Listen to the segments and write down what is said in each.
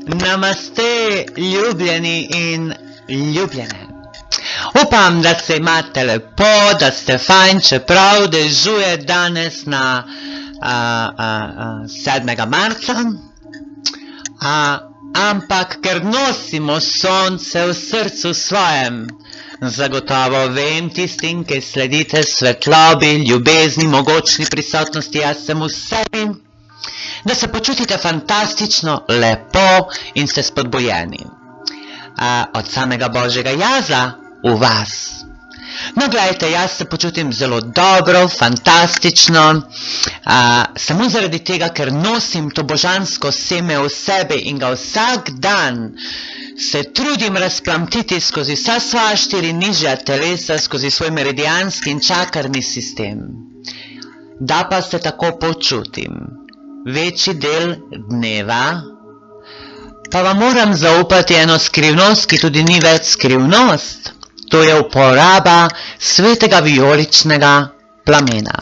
Namaste, ljubljeni in ljubljene. Upam, da se imate lepo, da ste fajn, čeprav dežuje danes na 7. marca. Ampak ker nosimo sonce v srcu svojem, zagotovo vem tistim, ki sledite svetlobi, ljubezni, mogočni prisotnosti, jaz sem v sebi, da se počutite fantastično, lepo in ste spodbujeni od samega Božjega jaza v vas. No, gledajte, jaz se počutim zelo dobro, fantastično, samo zaradi tega, ker nosim to božansko seme v sebi in ga vsak dan se trudim razplamtiti skozi vsa svoja 4 nižja telesa, skozi svoj meridianski in čakarni sistem. Da pa se tako počutim večji del dneva, pa vam moram zaupati eno skrivnost, ki tudi ni več skrivnost. To je uporaba svetega vijoličnega plamena.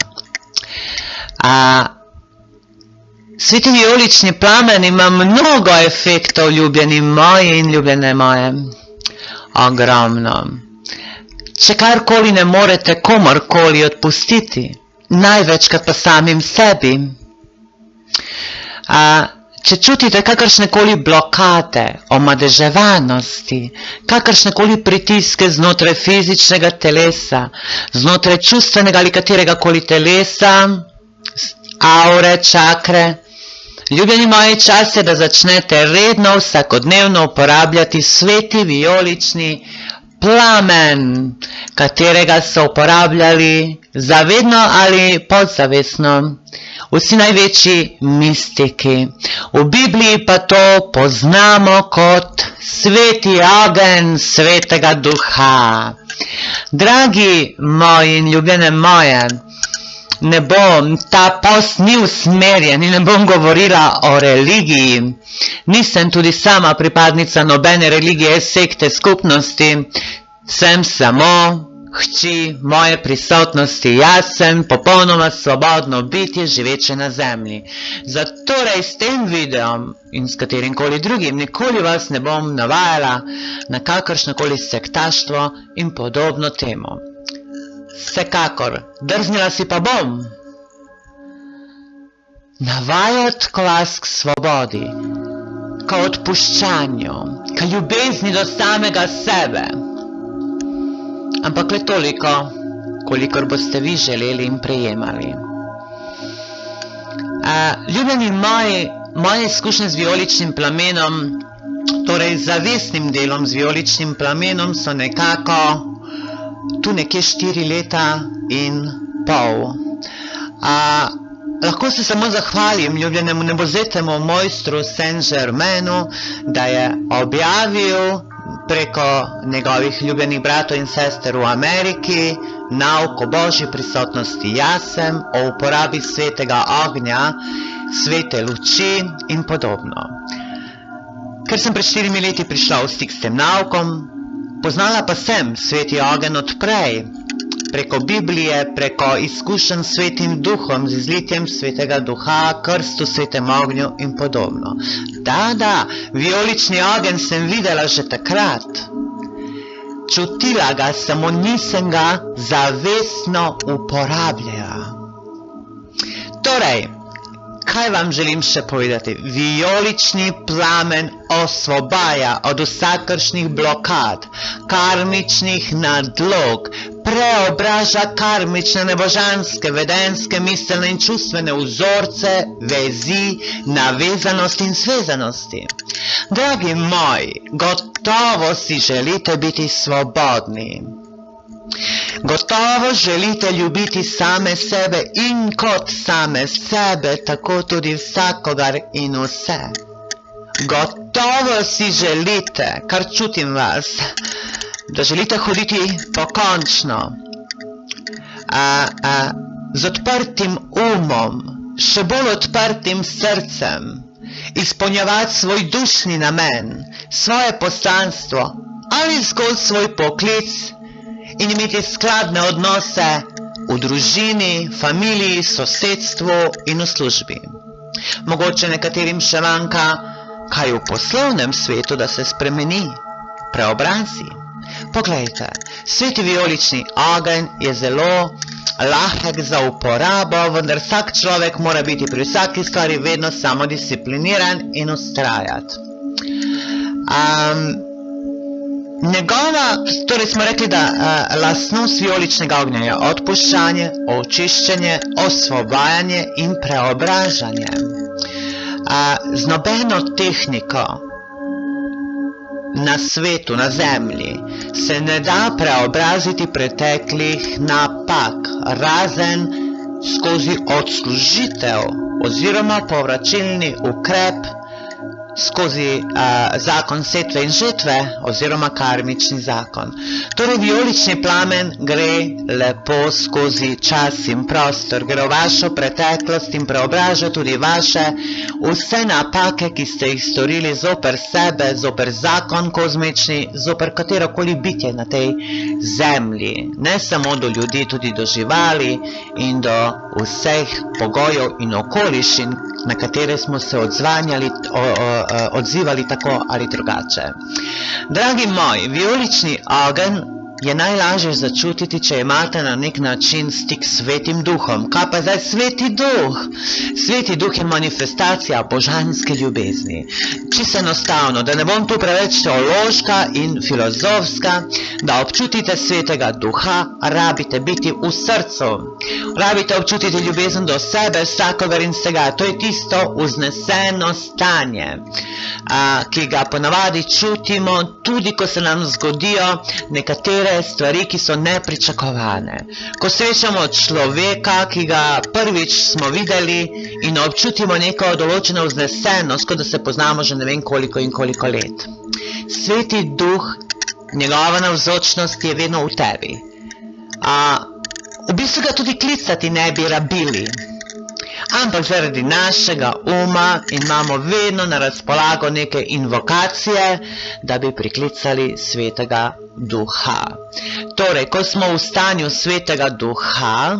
Sveti vijolični plamen ima mnogo efektov, ljubljeni moji in ljubljene moje. Ogromno. Če karkoli ne morete komorkoli odpustiti, največkrat pa samim sebi. Če čutite kakršnekoli blokade, omadeževanosti, kakršnekoli pritiske znotraj fizičnega telesa, znotraj čustvenega ali kateregakoli telesa, aure, čakre, ljubljeni moji, čas je, da začnete redno, vsakodnevno uporabljati sveti vijolični plamen, katerega so uporabljali zavedno ali podzavestno vsi največji mistiki. V Bibliji pa to poznamo kot sveti ogenj svetega duha. Dragi moji in ljubljene moje, ta post ni usmerjen in ne bom govorila o religiji. Nisem tudi sama pripadnica nobene religije, sekte, skupnosti. Sem samo hči moje prisotnosti, jaz sem popolnoma svobodno bitje živeče na zemlji. Zatorej s tem videom in s katerimkoli drugim nikoli vas ne bom navajala na kakršnokoli sektaštvo in podobno temo. Vsekakor, drznila si pa bom navajati vas k svobodi, k odpuščanju, k ljubezni do samega sebe. Ampak le toliko, kolikor boste vi želeli in prejemali. Ljubljeni moji, moje izkušnje z vijoličnim plamenom, torej zavestnim delom z vijoličnim plamenom, so nekako tu nekje 4 leta in pol. Lahko se samo zahvalim ljubljenemu nebozetemu mojstru Saint-Germainu, da je objavil preko njegovih ljubljenih bratov in sester v Ameriki nauk o Božji prisotnosti jasem, o uporabi svetega ognja, svete luči in podobno. Ker sem pred 4 leti prišla v stik s tem naukom, poznala pa sem sveti ogenj odprej, preko Biblije, preko izkušenj s svetim duhom, z izlitjem svetega duha, krstu, svetem ognju in podobno. Da, vijolični ogenj sem videla že takrat. Čutila ga, samo nisem ga zavestno uporabljala. Torej, kaj vam želim še povedati? Vijolični plamen osvobaja od vsakršnih blokad, karmičnih nadlog, preobraža karmične, nebožanske, vedenske, miselne in čustvene vzorce, vezi, navezanosti in svezanosti. Dragi moji, gotovo si želite biti svobodni. Gotovo želite ljubiti same sebe in kot same sebe, tako tudi vsakogar in vse. Gotovo si želite, kar čutim vas, da želite hoditi pokončno, z odprtim umom, še bolj odprtim srcem, izpolnjevati svoj dušni namen, svoje poslanstvo ali skozi svoj poklic in imeti skladne odnose v družini, familiji, sosedstvu in v službi. Mogoče nekaterim še manjka kaj v poslovnem svetu, da se spremeni, preobrazi. Poglejte, sveti vijolični ogenj je zelo lahek za uporabo, vendar vsak človek mora biti pri vsaki stvari vedno samodiscipliniran in ustrajati. Torej smo rekli, da lastnost vijoličnega ognja je odpuščanje, očiščenje, osvobajanje in preobražanje. Z nobeno tehniko na svetu, na zemlji, se ne da preobraziti preteklih napak, razen skozi odslužitev oziroma povračilni ukrep skozi zakon setve in žetve oziroma karmični zakon. Torej vijolični plamen gre lepo skozi čas in prostor, gre v vašo preteklost in preobraža tudi vaše vse napake, ki ste jih storili zoper sebe, zoper zakon kozmični, zoper katerokoli bitje na tej zemlji. Ne samo do ljudi, tudi do živali in do vseh pogojev in okoliščin, na katere smo se odzivali tako ali drugače. Dragi moji, vijolični ogenj je najlažje začutiti, če imate na nek način stik s svetim duhom. Kaj pa zdaj sveti duh? Sveti duh je manifestacija božanske ljubezni. Čisto enostavno, da ne bom tu preveč teološka in filozofska, da občutite svetega duha, rabite biti v srcu. Rabite občutiti ljubezen do sebe, vsakogar in vsega. To je tisto vzneseno stanje, ki ga ponavadi čutimo, tudi ko se nam zgodijo nekatere stvari, ki so nepričakovane. Ko srečamo človeka, ki ga prvič smo videli in občutimo neko določeno vznesenost, kot da se poznamo že ne vem koliko in koliko let. Sveti duh, njegova navzočnost je vedno v tebi. V bistvu ga tudi klicati ne bi rabili. Ampak zaradi našega uma imamo vedno na razpolago neke invokacije, da bi priklicali svetega duha. Torej, ko smo v stanju svetega duha,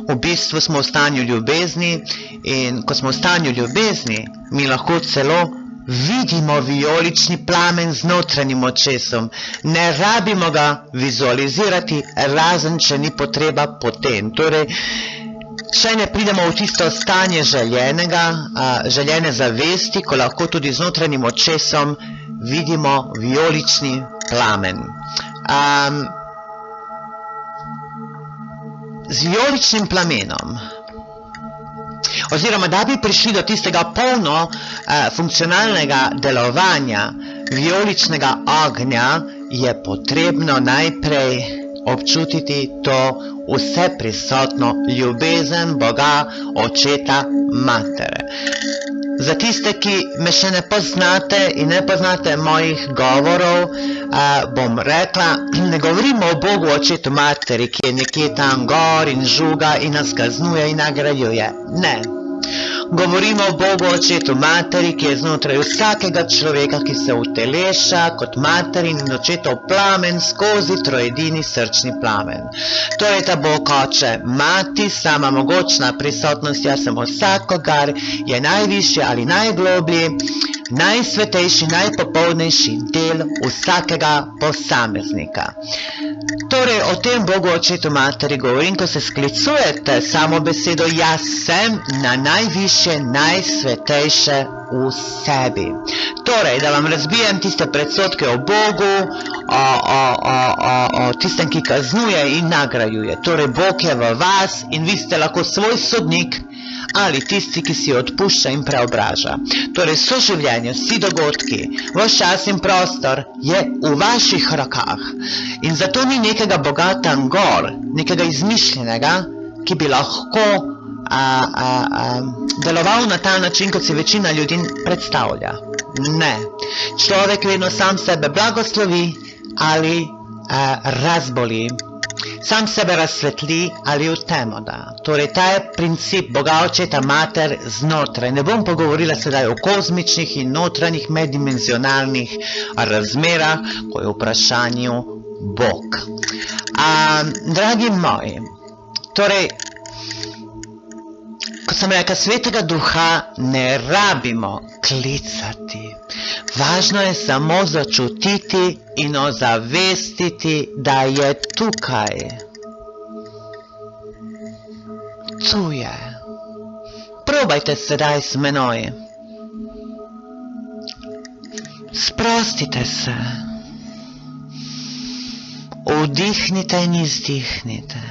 v bistvu smo v stanju ljubezni, in ko smo v stanju ljubezni, mi lahko celo vidimo vijolični plamen z notranjim očesom. Ne rabimo ga vizualizirati, razen če ni potreba potem. Torej, če ne pridemo v tisto stanje željene zavesti, ko lahko tudi z notranjim očesom vidimo vijolični plamen. Z vijoličnim plamenom, oziroma da bi prišli do tistega polno funkcionalnega delovanja vijoličnega ognja, je potrebno najprej občutiti to vse prisotno ljubezen Boga, Očeta, Matere. Za tiste, ki me še ne poznate in ne poznate mojih govorov, bom rekla, ne govorimo o Bogu, Očetu, Materi, ki je nekje tam gor in žuga in nas kaznuje in nagrajuje. Ne. Govorimo o Bogu, Očetu, Materi, ki je znotraj vsakega človeka, ki se uteleša kot materin in očetov plamen skozi trojedini srčni plamen. Torej ta Bog, Oče, Mati, sama mogočna prisotnost, jaz sem vsakogar, je najvišji ali najgloblji, najsvetejši, najpopolnejši del vsakega posameznika. Torej, o tem Bogu, Očetu, Materi govorim, ko se sklicujete samo besedo jaz sem na najvišje, najsvetejše v sebi. Torej, da vam razbijem tiste predsodke o Bogu, o tistem, ki kaznuje in nagrajuje. Torej, Bog je v vas in vi ste lahko svoj sodnik ali tisti, ki si odpušča in preobraža. Torej, soživljenje, vsi dogodki, vaš čas in prostor je v vaših rokah. In zato ni nekega Boga tam gor, nekega izmišljenega, ki bi lahko deloval na ta način, kot si večina ljudi predstavlja. Ne. Človek vedno sam sebe blagoslovi ali razboli. Sam sebe razsvetli ali v temo da. Torej, ta je princip Boga, Očeta, Mater znotraj. Ne bom pogovorila sedaj o kozmičnih in notranjih meddimenzionalnih razmerah, ko je v vprašanju Bog. Dragi moji, torej, Kot sem rekla, Svetega Duha ne rabimo klicati. Važno je samo začutiti in ozavestiti, da je tukaj. Tu je. Probajte sedaj s menoj. Sprostite se. Vdihnite in izdihnite.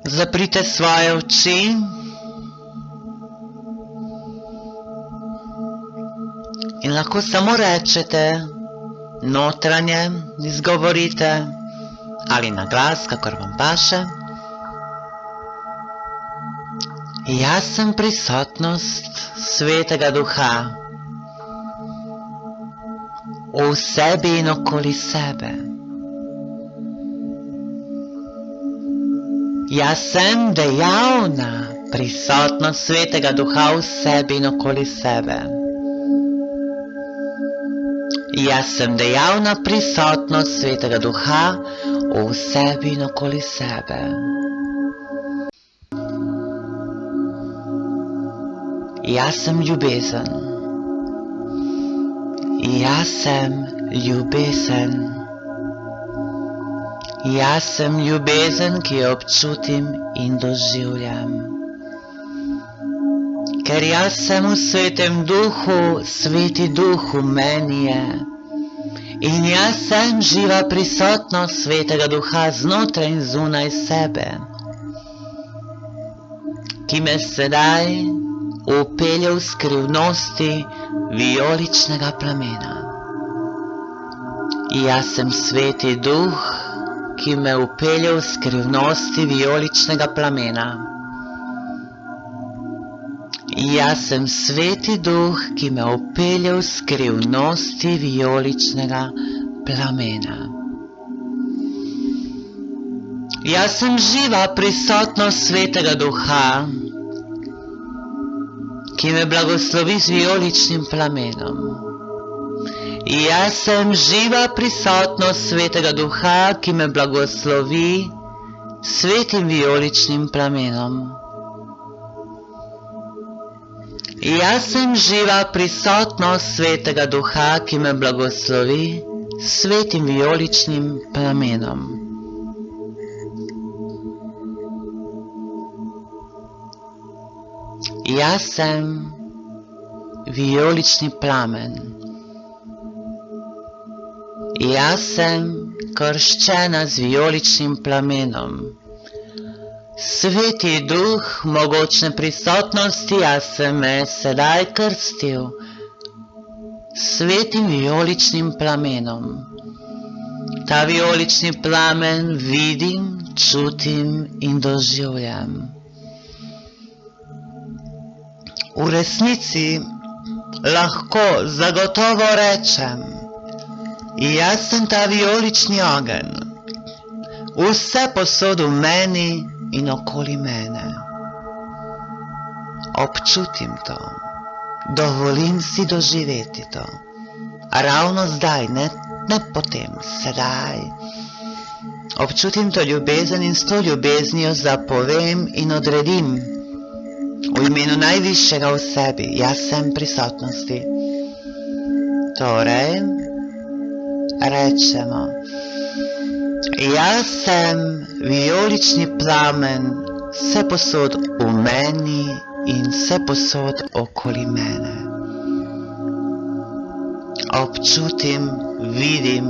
Zaprite svoje oči in lahko samo rečete, notranje izgovorite ali na glas, kakor vam paše. Jaz sem prisotnost Svetega Duha v sebi in okoli sebe. Jaz sem dejavna prisotnost Svetega Duha v sebi in okoli sebe. Jaz sem dejavna prisotnost Svetega Duha v sebi in okoli sebe. Jaz sem ljubezen. Jaz sem ljubezen. Jaz sem ljubezen, ki jo občutim in doživljam. Ker jaz sem v Svetem Duhu, Sveti Duh v meni je. In jaz sem živa prisotnost Svetega Duha znotraj in zunaj sebe, ki me sedaj vpelje v skrivnosti vijoličnega plamena. Jaz sem Sveti Duh, ki me vpelje v skrivnosti vijoličnega plamena. Jaz sem Sveti Duh, ki me vpelje v skrivnosti vijoličnega plamena. Jaz sem živa prisotnost Svetega Duha, ki me blagoslovi z vijoličnim plamenom. Jaz sem živa prisotnost Svetega Duha, ki me blagoslovi s svetim vijoličnim plamenom. Jaz sem živa prisotnost Svetega Duha, ki me blagoslovi s svetim vijoličnim plamenom. Jaz sem vijolični plamen. Jaz sem krščena z vijoličnim plamenom. Sveti Duh mogočne prisotnosti, jaz sem me sedaj krstil s svetim vijoličnim plamenom. Ta vijolični plamen vidim, čutim in doživljam. V resnici lahko zagotovo rečem, jaz sem ta vijolični ogenj, vse posod v meni in okoli mene. Občutim to, dovolim si doživeti to, ravno zdaj, ne potem, sedaj. Občutim to ljubezen in s to ljubeznijo zapovem in odredim, v imenu najvišjega v sebi, jaz sem prisotnosti. Torej, rečemo, jaz sem vijolični plamen, vse posod v meni in vse posod okoli mene. Občutim, vidim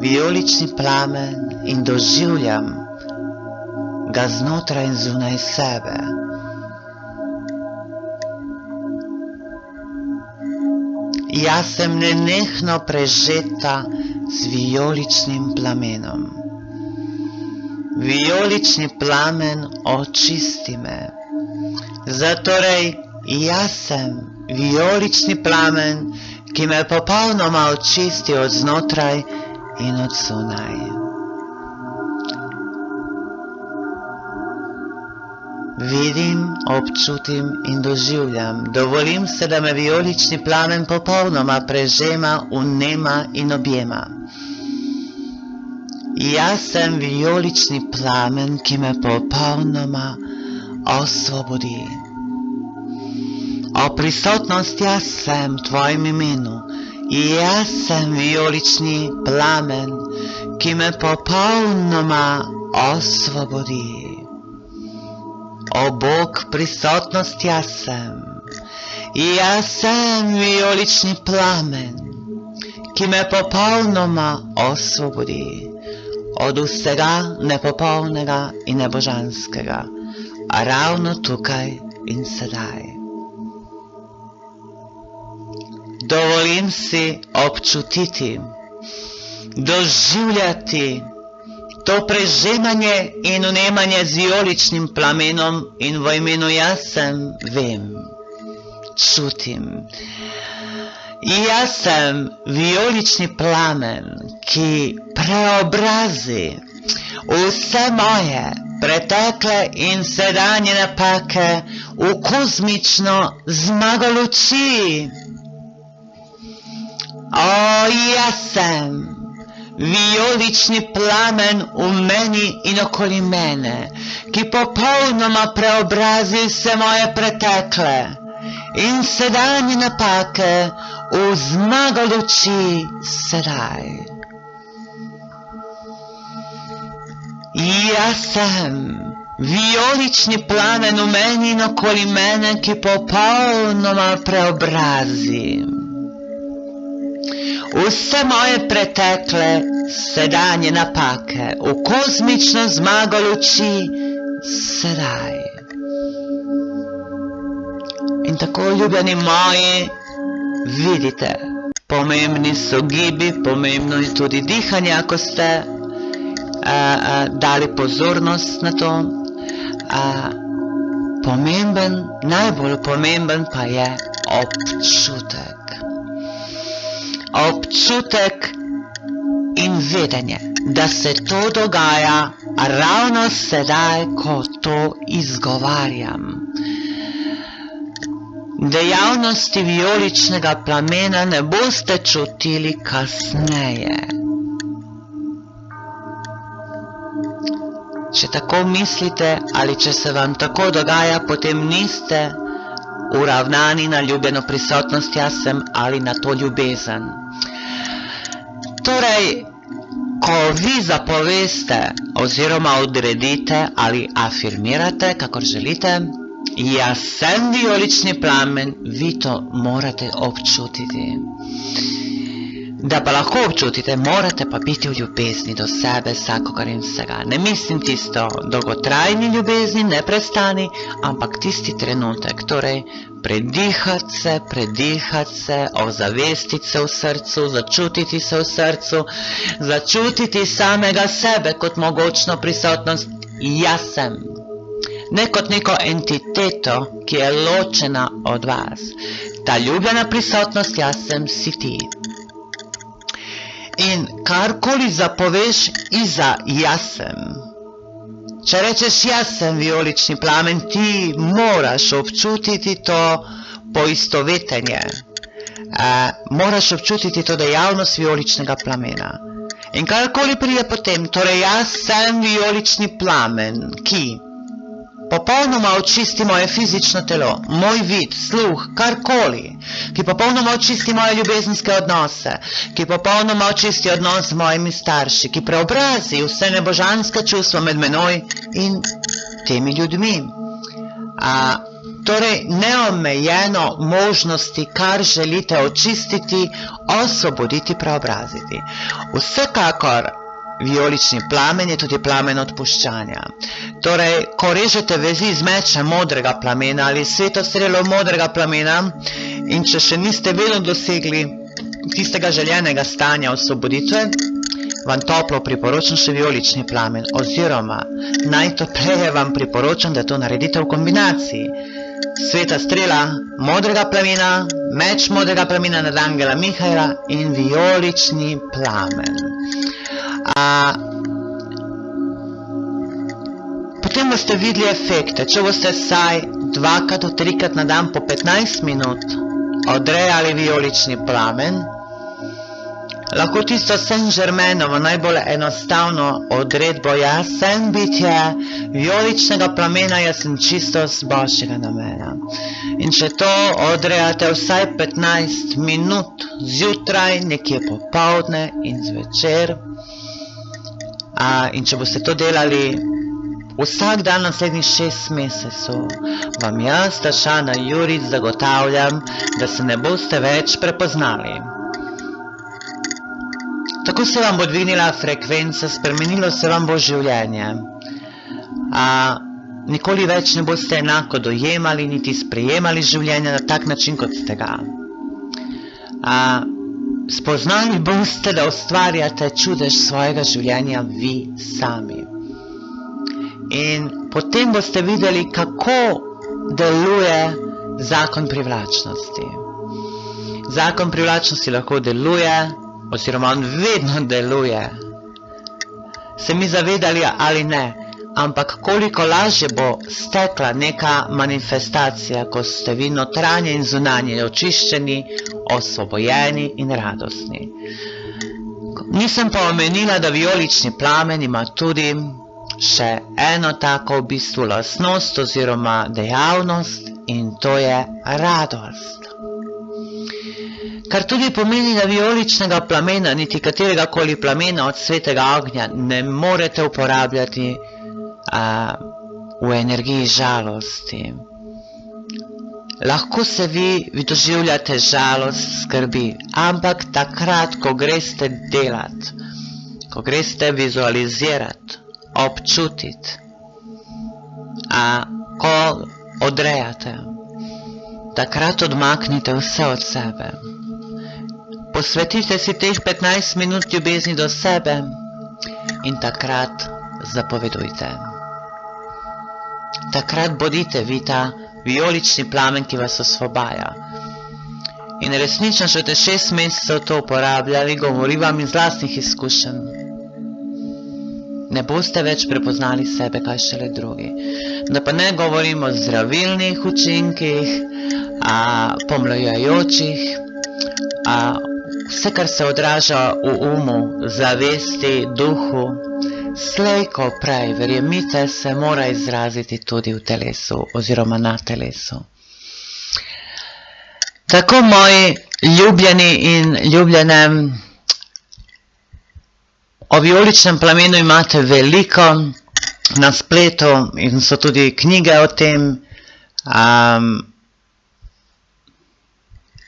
vijolični plamen in doživljam ga znotraj in zunaj sebe. Jaz sem nenehno prežeta z vijoličnim plamenom. Vijolični plamen očisti me. Zatorej, jaz sem vijolični plamen, ki me popolnoma očisti od znotraj in od zunaj. Vidim, občutim in doživljam. Dovolim se, da me vijolični plamen popolnoma prežema, vnema in objema. Jaz sem vijolični plamen, ki me popolnoma osvobodi. O prisotnost, jaz sem v tvojem imenu. Jaz sem vijolični plamen, ki me popolnoma osvobodi. O Bog, prisotnost, jaz sem. Jaz sem vijolični plamen, ki me popolnoma osvobodi od vsega nepopolnega in nebožanskega, a ravno tukaj in sedaj. Dovolim si občutiti, doživljati to prežemanje in vnemanje z vijoličnim plamenom in v imenu jaz sem vem, čutim. Jaz sem vijolični plamen, ki preobrazi vse moje pretekle in sedanje napake v kozmično zmago luči. O, jaz sem vijolični plamen v meni in okoli mene, ki popolnoma preobrazi vse moje pretekle in sedanje napake v zmago luči sedaj. Jaz sem vijolični plamen v meni in okoli mene, ki popolnoma preobrazi vse moje pretekle sedanje napake v kozmično zmago luči sedaj. In tako, ljubljeni moji, vidite, pomembni so gibi, pomembno je tudi dihanje, ako ste dali pozornost na to. Najbolj pomemben pa je občutek. Občutek in vedenje, da se to dogaja ravno sedaj, ko to izgovarjam. Dejavnosti vijoličnega plamena ne boste čutili kasneje. Če tako mislite ali če se vam tako dogaja, potem niste uravnani na ljubljeno prisotnost jaz sem ali na to ljubezen. Torej, ko vi zapoveste oziroma odredite ali afirmirate, kakor želite, jaz sem vijolični plamen, vi to morate občutiti. Da pa lahko občutite, morate pa biti v ljubezni do sebe, vsakogar in vsega. Ne mislim tisto dolgotrajni ljubezni, neprestani, ampak tisti trenutek. Torej, predihati se, ozavestiti se v srcu, začutiti se v srcu, začutiti samega sebe kot mogočno prisotnost. Jaz sem. Ne kot neko entiteto, ki je ločena od vas. Ta ljubljena prisotnost, jaz sem, si ti. In karkoli zapoveš iza jaz sem. Če rečeš jaz sem vijolični plamen, ti moraš občutiti to poistovetenje. Moraš občutiti to dejavnost vijoličnega plamena. In karkoli pride potem, torej jaz sem vijolični plamen, ki popolnoma očisti moje fizično telo, moj vid, sluh, karkoli, ki popolnoma očisti moje ljubezenske odnose, ki popolnoma očisti odnos z mojimi starši, ki preobrazi vse nebožanske čustva med menoj in temi ljudmi. Torej, neomejeno možnosti, kar želite očistiti, osvoboditi, preobraziti. Vsekakor, vijolični plamen je tudi plamen odpuščanja. Torej, ko režete vezi z mečem modrega plamena ali sveto strelo modrega plamena in če še niste vedno dosegli tistega željenega stanja osvoboditve, vam toplo priporočam še vijolični plamen oziroma najtopleje vam priporočam, da to naredite v kombinaciji. Sveta strela modrega plamena, meč modrega plamena nad angela Mihaela in vijolični plamen. Potem boste videli efekte, če boste vsaj 2 do 3 na dan po 15 minut odrejali vijolični plamen, Lahko tisto Saint-Germainovo najbolj enostavno odredbo, jaz sem bitje vijoličnega plamena, jaz sem čistost Božjega namena. In če to odrejate vsaj 15 minut zjutraj, nekje popoldne in zvečer, in če boste to delali vsak dan naslednjih 6 mesecev, vam jaz, Tašana Jurič, zagotavljam, da se ne boste več prepoznali. Tako se vam bo dvignila frekvenca, spremenilo se vam bo življenje. Nikoli več ne boste enako dojemali, niti sprejemali življenja na tak način, kot ste ga. Spoznali boste, da ustvarjate čudež svojega življenja vi sami. In potem boste videli, kako deluje zakon privlačnosti. Zakon privlačnosti lahko deluje, oziroma on vedno deluje. Se mi zavedali ali ne, ampak koliko lažje bo stekla neka manifestacija, ko ste vi notranje in zunanje očiščeni, osvobojeni in radostni. Nisem pa omenila, da vijolični plamen ima tudi še eno tako v bistvu lastnost oziroma dejavnost, in to je radost. Kar tudi pomeni, da vijoličnega plamena, niti katerega koli plamena od svetega ognja, ne morete uporabljati v energiji žalosti. Lahko se vi doživljate žalost, skrbi, ampak takrat, ko greste delati, ko greste vizualizirati, občutiti, ko odrejate, takrat odmaknite vse od sebe. Posvetite si teh 15 minut ljubezni do sebe in takrat zapovedujte. Takrat bodite vi ta vijolični plamen, ki vas osvobaja. In resnično, če te 6 mesecev to uporabljali, govori vam iz lastnih izkušenj. Ne boste več prepoznali sebe, kaj šele drugi. Da pa ne govorimo o zdravilnih učinkih, pomlajajočih, vse, kar se odraža v umu, zavesti, duhu, slej ko prej, verjemite, se mora izraziti tudi v telesu oziroma na telesu. Tako, moji ljubljeni in ljubljene, o vijoličnem plamenu imate veliko na spletu in so tudi knjige o tem.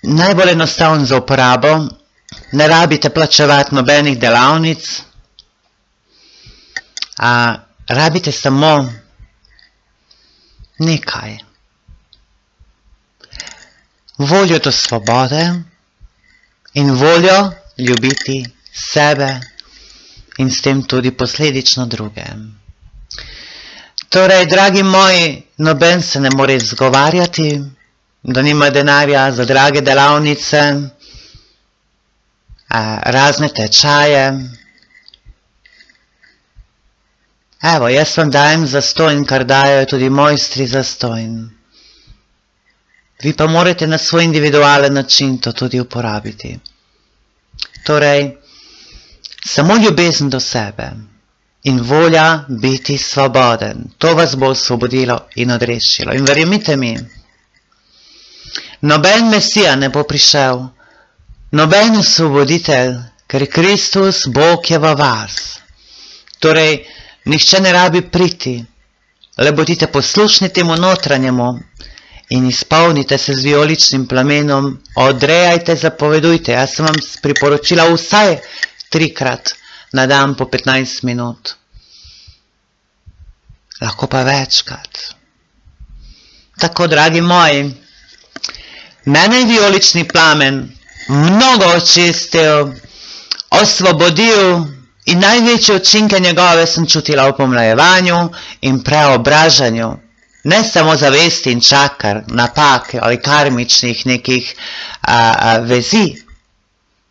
Najbolj enostaven za uporabo, ne rabite plačevati nobenih delavnic, rabite samo nekaj. Voljo do svobode in voljo ljubiti sebe in s tem tudi posledično druge. Torej, dragi moji, noben se ne more izgovarjati, da nima denarja za drage delavnice, razne tečaje. Evo, jaz vam dajem zastojn, kar dajo tudi mojstri zastojn. Vi pa morate na svoj individualen način to tudi uporabiti. Torej, samo ljubezen do sebe in volja biti svoboden. To vas bo osvobodilo in odrešilo. In verjemite mi, noben Mesija ne bo prišel, noben osvoboditelj, ker Kristus, Bog je v vas. Torej, nihče ne rabi priti, le bodite poslušni temu notranjemu in izpolnite se z vijoličnim plamenom, odrejajte, zapovedujte. Jaz sem vam priporočila vsaj 3-krat na dan po 15 minut. Lahko pa večkrat. Tako, dragi moji, mene je vijolični plamen mnogo očistil, osvobodil in največje učinke njegove sem čutila v pomlajevanju in preobražanju. Ne samo zavesti in čakar, napak ali karmičnih nekih vezi.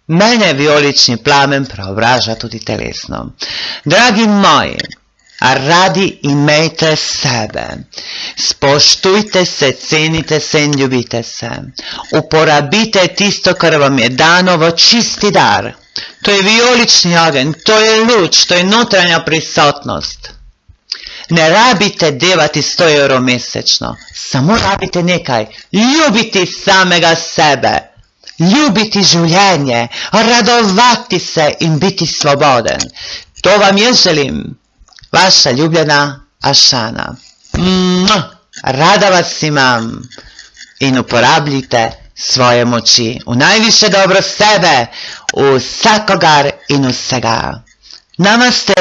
Mene vijolični plamen preobraža tudi telesno. Dragi moji, radi imejte sebe, spoštujte se, cenite se in ljubite se. Uporabite tisto, kar vam je dano v čisti dar. To je vijolični ogenj, to je luč, to je notranja prisotnost. Ne rabite devati 100 evrov mesečno, samo rabite nekaj, ljubiti samega sebe, ljubiti življenje, radovati se in biti svoboden. To vam jaz želim, vaša ljubljena Ašana. Rada vas imam in uporabljite svoje moči v najviše dobro sebe, vsakogar in vsega. Namaste.